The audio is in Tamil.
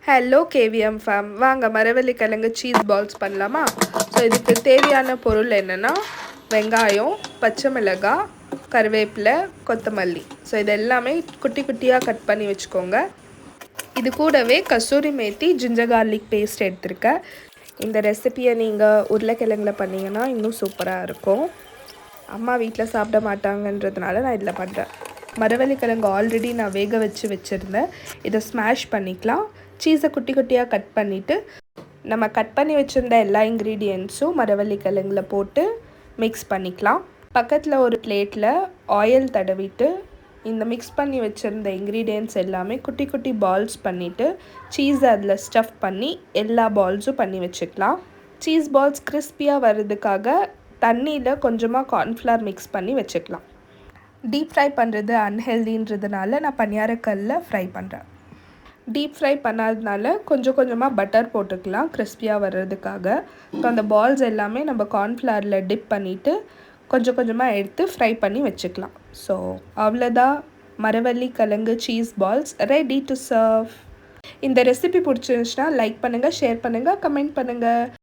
ஹலோ கேவிஎம் ஃபேம், வாங்க மரவள்ளி கிழங்கு சீஸ் பால்ஸ் பண்ணலாமா? ஸோ இதுக்கு தேவையான பொருள் என்னென்னா வெங்காயம், பச்சை மிளகாய், கருவேப்பிலை, கொத்தமல்லி. ஸோ இது எல்லாமே குட்டி குட்டியாக கட் பண்ணி வச்சுக்கோங்க. இது கூடவே kasuri methi, ginger garlic paste எடுத்திருக்கேன். இந்த ரெசிபியை நீங்கள் உருளைக்கிழங்குல பண்ணிங்கன்னா இன்னும் சூப்பராக இருக்கும். அம்மா வீட்டில் சாப்பிட மாட்டாங்கன்றதுனால நான் இதில் பண்ணுறேன். மரவள்ளி கிழங்கு ஆல்ரெடி நான் வேக வச்சுருந்தேன். இதை ஸ்மாஷ் பண்ணிக்கலாம். சீஸை குட்டி குட்டியாக கட் பண்ணிவிட்டு நம்ம கட் பண்ணி வச்சுருந்த எல்லா இன்க்ரீடியன்ட்ஸும் மரவள்ளி கிழங்குல போட்டு மிக்ஸ் பண்ணிக்கலாம். பக்கத்தில் ஒரு பிளேட்டில் ஆயில் தடவிட்டு இந்த மிக்ஸ் பண்ணி வச்சுருந்த இன்க்ரீடியன்ட்ஸ் எல்லாமே குட்டி குட்டி பால்ஸ் பண்ணிவிட்டு சீஸை அதில் ஸ்டஃப் பண்ணி எல்லா பால்ஸும் பண்ணி வச்சுக்கலாம். சீஸ் பால்ஸ் கிறிஸ்பியாக வர்றதுக்காக தண்ணியில் கொஞ்சமாக கார்ன்ஃப்ளவர் மிக்ஸ் பண்ணி வச்சுக்கலாம். டீப் ஃப்ரை பண்ணுறது அன்ஹெல்தின்றதுனால நான் பனியாரக்கல்லில் ஃப்ரை பண்ணுறேன். டீப் ஃப்ரை பண்ணாததுனால கொஞ்சம் கொஞ்சமாக பட்டர் போட்டுக்கலாம் கிறிஸ்பியாக வர்றதுக்காக. ஸோ அந்த பால்ஸ் எல்லாமே நம்ம கார்ன்ஃப்ளவரில் டிப் பண்ணிவிட்டு கொஞ்சம் கொஞ்சமாக எடுத்து ஃப்ரை பண்ணி வச்சுக்கலாம். ஸோ அவ்வளோதான், மரவள்ளி கிழங்கு cheese balls ready to serve. இந்த ரெசிபி பிடிச்சிருந்துச்சுன்னா லைக் பண்ணுங்கள், ஷேர் பண்ணுங்கள், கமெண்ட் பண்ணுங்கள்.